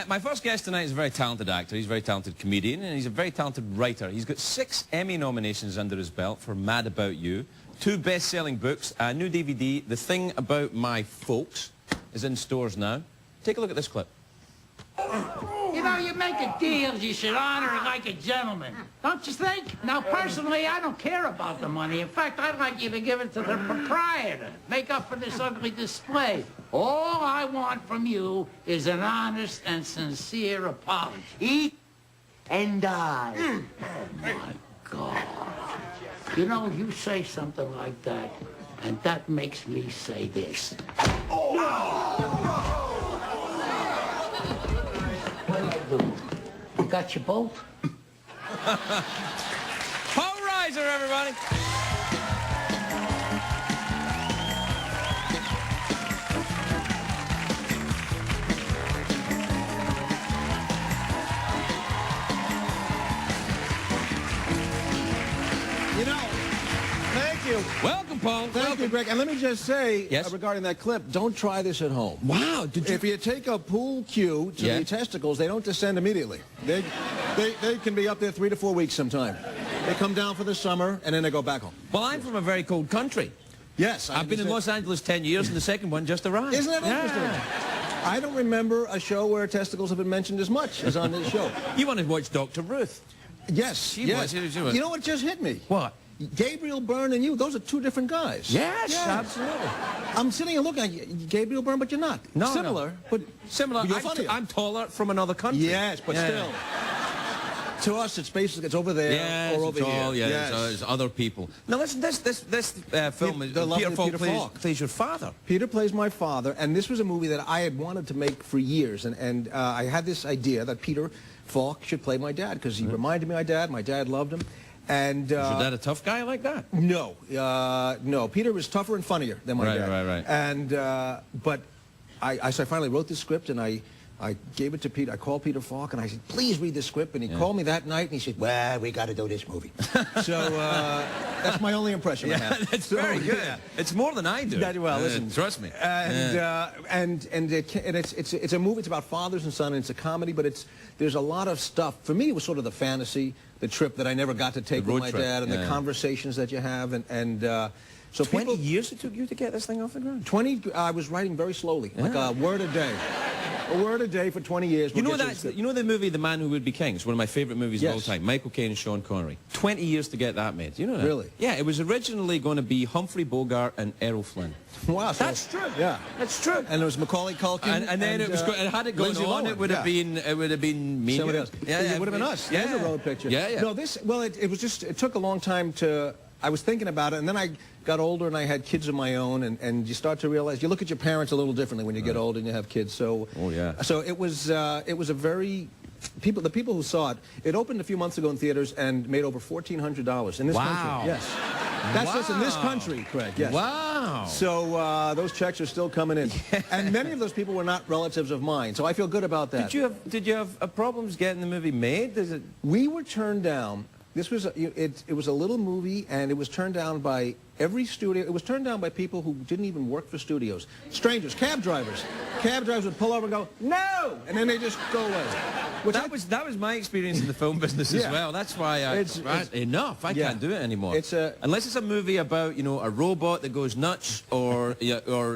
My first guest tonight is a very talented actor. He's a very talented comedian, and he's a very talented writer. He's got 6 Emmy nominations under his belt for Mad About You, 2 best-selling books, a new DVD, The Thing About My Folks, is in stores now. Take a look at this clip. You know, you make a deal, you should honor it like a gentleman. Don't you think? Now, personally, I don't care about the money. In fact, I'd like you to give it to the proprietor. Make up for this ugly display. All I want from you is an honest and sincere apology. Eat and die. Oh, my God. You know, you say something like that, and that makes me say this. You got your boat? Paul Reiser, everybody! You know, thank you. Welcome, Paul. Thank you, Greg. And let me just say, Yes? regarding that clip, don't try this at home. Wow, did you... If you take a pool cue to Yeah. the testicles, they don't descend immediately. They can be up there 3 to 4 weeks sometime. They come down for the summer, and then they go back home. Well, I'm from a very cold country. Yes. I've been in Los Angeles 10 years, and the second one just arrived. Isn't that interesting? I don't remember a show where testicles have been mentioned as much as on this show. You want to watch Dr. Ruth? Yes. She yes. was. You know what just hit me? What? Gabriel Byrne and you, those are 2 different guys. Yes, Yeah. absolutely. I'm sitting and looking at you, Gabriel Byrne, but you're not. No, Similar, no. but Similar. You're funnier. I'm taller from another country. Yes, but Yeah. still. To us, it's basically, it's over there Yes, or over it's here. all, yeah, Yes. it's other people. Now listen, this film is The lovely Peter Peter Falk Falk. plays your father. Peter plays my father, and this was a movie that I had wanted to make for years, and I had this idea that Peter Falk should play my dad, because he reminded me of my dad loved him. And, Is your dad a tough guy like that? No, no. Peter was tougher and funnier than my dad. Right. And, but so I finally wrote the script, and I gave it to Peter. I called Peter Falk, and I said, please read the script. And he called me that night, and he said, well, we got to do this movie. So that's my only impression I have. That's So, very good. yeah. It's more than I do. Listen. Trust me. And it's a movie. It's about fathers and son, and it's a comedy, but there's a lot of stuff. For me, it was sort of the fantasy, the trip that I never got to take The with road my trip. dad, and the conversations that you have, so 20 years it took you to get this thing off the ground? 20, I was writing very slowly, like a word a day. A word a day for 20 years. You know the movie The Man Who Would Be King? It's one of my favorite movies of all time. Michael Caine and Sean Connery. 20 years to get that made. You know that? Really? Yeah, it was originally going to be Humphrey Bogart and Errol Flynn. Wow. So, That's true. Yeah. That's true. And there was Macaulay Culkin. And then it was had it gone Lindsay on, Lohan. it would have been me. Somebody else. Yeah, It would have been us. Yeah. There's a road picture. Yeah. No, it took a long time to. I was thinking about it, and then I got older and I had kids of my own, and you start to realize you look at your parents a little differently when you get old and you have kids. So, So it was a very the people who saw it. It opened a few months ago in theaters and made over $1,400 in this country. Yes, that's just in this country, Craig. Yes. Wow. So those checks are still coming in, and many of those people were not relatives of mine. So I feel good about that. Did you have problems getting the movie made? We were turned down. This was it was a little movie, and it was turned down by every studio. It was turned down by people who didn't even work for studios. Strangers, cab drivers. Cab drivers would pull over and go, no! And then they just go away. That was my experience in the film business as well. That's why enough. I can't do it anymore. Unless it's a movie about, a robot that goes nuts or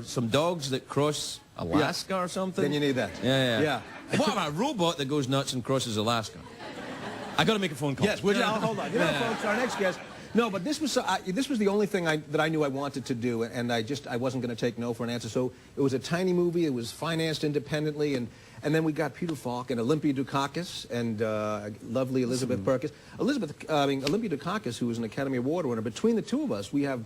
some dogs that cross Alaska or something. Then you need that. Yeah. What about a robot that goes nuts and crosses Alaska? I got to make a phone call. Yes, hold on. Folks, our next guest. No, but this was the only thing that I knew I wanted to do, and I wasn't going to take no for an answer. So it was a tiny movie. It was financed independently, and then we got Peter Falk and Olympia Dukakis and lovely Elizabeth Perkins. Olympia Dukakis, who was an Academy Award winner. Between the two of us, we have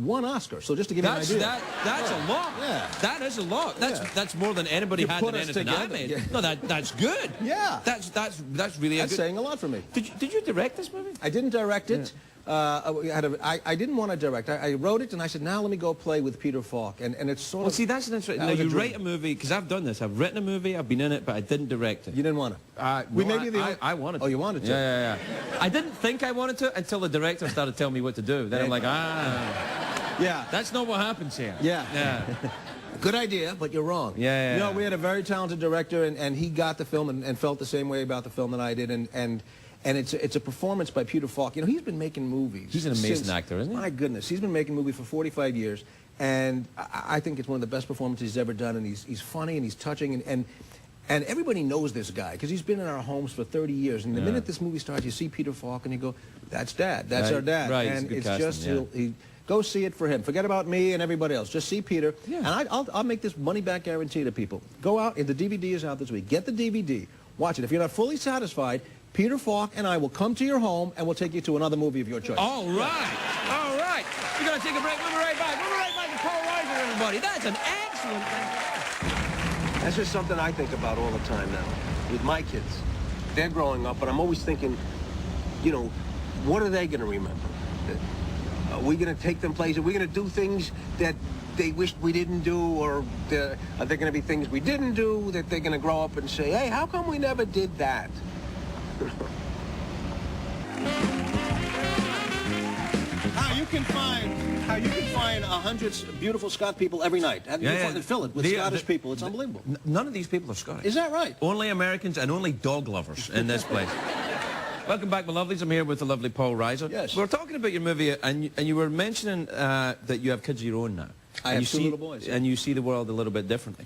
1 Oscar. So just to give you an idea. That's a lot. Yeah. That is a lot. That's more than anybody had in anything I made. Yeah. No, that's good. Yeah. That's really That's saying a lot for me. Did you direct this movie? I didn't direct it. I didn't want to direct. I wrote it, and I said, now let me go play with Peter Falk. And it's sort of... Well, see, that's an interesting... Now, you write a movie, because I've done this. I've written a movie, I've been in it, but I didn't direct it. You didn't want to? I wanted to. Oh, you wanted to? Yeah. I didn't think I wanted to until the director started telling me what to do. Then I'm like, Yeah. that's not what happens here. Yeah. Good idea, but you're wrong. Yeah. You know, we had a very talented director, and he got the film and felt the same way about the film that I did, and it's a performance by Peter Falk. You know, he's been making movies. He's an amazing actor, isn't he? My goodness, he's been making movies for 45 years, and I think it's one of the best performances he's ever done, and he's funny and he's touching, and everybody knows this guy because he's been in our homes for 30 years. And the minute this movie starts, you see Peter Falk, and you go, "That's Dad. That's our dad." Right. And it's just casting, go see it for him. Forget about me and everybody else. Just see Peter. Yeah. And I'll make this money-back guarantee to people. Go out, and the DVD is out this week. Get the DVD. Watch it. If you're not fully satisfied, Peter Falk and I will come to your home, and we'll take you to another movie of your choice. All right. All right. We're going to take a break. We'll be right back. We'll be right back to Paul Reiser, everybody. That's an excellent thing. That's just something I think about all the time now with my kids. They're growing up, but I'm always thinking, you know, what are they going to remember? Are we going to take them places? Are we going to do things that they wished we didn't do? Or are there going to be things we didn't do that they're going to grow up and say, hey, how come we never did that? How you can find 100 beautiful Scot people every night. And fill it with Scottish people. It's unbelievable. None of these people are Scottish. Is that right? Only Americans and only dog lovers in this place. Welcome back, my lovelies. I'm here with the lovely Paul Reiser. Yes. We're talking about your movie, and you were mentioning that you have kids of your own now. I have two little boys. And you see the world a little bit differently.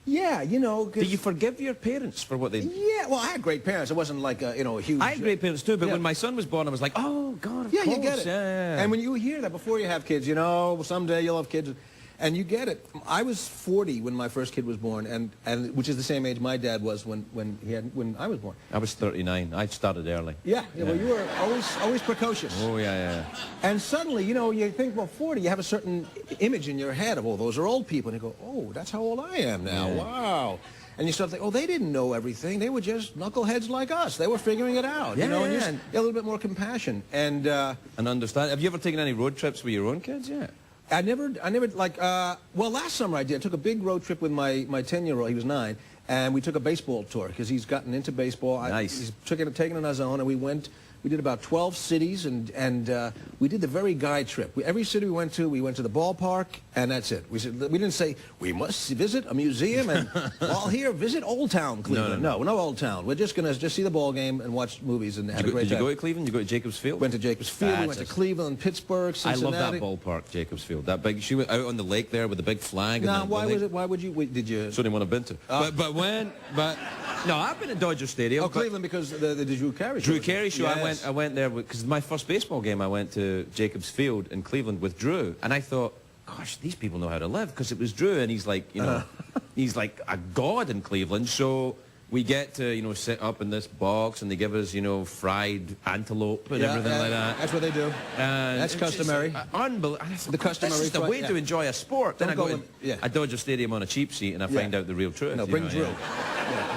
Yeah, you know. Do you forgive your parents for what they... Yeah, well, I had great parents. It wasn't like, a huge... I had great parents too, but when my son was born, I was like, oh, God, of course. You get it. Yeah. And when you hear that before you have kids, you know, someday you'll have kids, and you get it. I was 40 when my first kid was born, and which is the same age my dad was when I was born. I was 39. I started early. Yeah, well, you were always precocious. Oh, yeah. And suddenly, you know, you think, well, 40, you have a certain image in your head of, oh, those are old people. And you go, oh, that's how old I am now. Yeah. Wow. And you start thinking, oh, they didn't know everything. They were just knuckleheads like us. They were figuring it out. Yeah, you know, and yeah. you get a little bit more compassion. And understand. Have you ever taken any road trips with your own kids? Yeah. I never, like, well, last summer I did. I took a big road trip with my 10-year-old. He was 9. And we took a baseball tour because he's gotten into baseball. Nice. He's taken it on his own, and we did about 12 cities, and we did the very guy trip. Every city we went to the ballpark, and that's it. We didn't say, we must visit a museum, and while here, visit Old Town, Cleveland. No, Old Town. We're just going to see the ball game and watch movies and have a great time. Did you go to Cleveland? Did you go to Jacobs Field? Went to Jacobs Field. We went to Cleveland, Pittsburgh, Cincinnati. I love that ballpark, Jacobs Field. That big, she went out on the lake there with the big flag. Now, why would you, did you? It's the only one I've been to. No, I've been at Dodger Stadium. Oh, Cleveland, because the Drew Carey show. Drew Carey show. Yes. I went there because my first baseball game I went to Jacobs Field in Cleveland with Drew, and I thought, gosh, these people know how to live, because it was Drew, and he's like, you know, he's like a god in Cleveland. So we get to, you know, sit up in this box, and they give us, you know, fried antelope and everything like that. That's what they do. That's customary. Unbelievable. The customary. This is the way to enjoy a sport. Then I go to Dodger Stadium on a cheap seat, and I find out the real truth. No, bring Drew.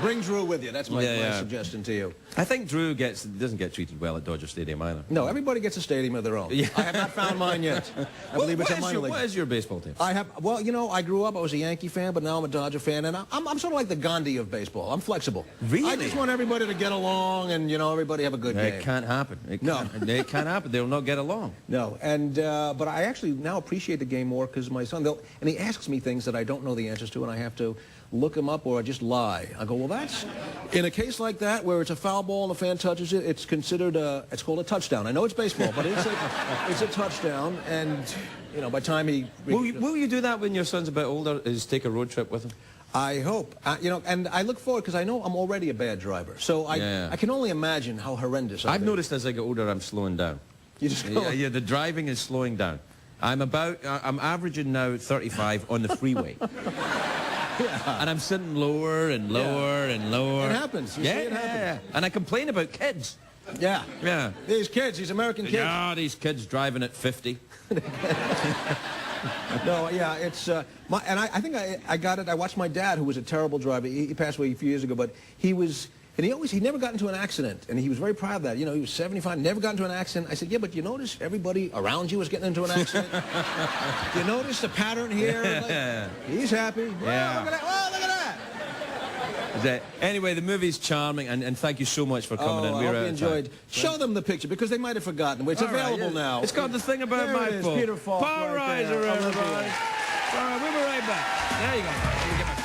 Bring Drew with you. That's my suggestion to you. I think Drew doesn't get treated well at Dodger Stadium either. No, everybody gets a stadium of their own. Yeah. I have not found mine yet. I believe it's a minor league. What is your baseball team? Well, you know, I grew up, I was a Yankee fan, but now I'm a Dodger fan, and I'm sort of like the Gandhi of baseball. I'm flexible. Really? I just want everybody to get along and, you know, everybody have a good game. It can't happen. It can't happen. They'll not get along. No, and but I actually now appreciate the game more because my son, and he asks me things that I don't know the answers to, and I have to look him up or I just lie. I go, well, that's, in a case like that where it's a foul ball and the fan touches it, it's considered it's called a touchdown. I know it's baseball, but it's a touchdown, and, you know, by the time he... Will you do that when your son's a bit older, is take a road trip with him? I hope. You know, and I look forward because I know I'm already a bad driver. So I can only imagine how horrendous I've noticed as I get older, I'm slowing down. You just go... Yeah, the driving is slowing down. I'm averaging now 35 on the freeway. Yeah. And I'm sitting lower and lower and lower. It happens. You see it happen. And I complain about kids. Yeah. Yeah. These kids, these American kids. Yeah, these kids driving at 50. No, yeah, it's... and I think I got it. I watched my dad, who was a terrible driver. He passed away a few years ago, but he was... And he never got into an accident, and he was very proud of that. You know, he was 75, never got into an accident. I said, yeah, but you notice everybody around you is getting into an accident? You notice the pattern here? Like, he's happy. Yeah. Whoa, look at that. Whoa, look at that. Anyway, the movie's charming, and thank you so much for coming in. I hope you enjoyed. Show them the picture, because they might have forgotten. It's available now. It's got the thing about my fault. Peter Falk. Paul Reiser, everybody. All right, we'll be right back. There you go.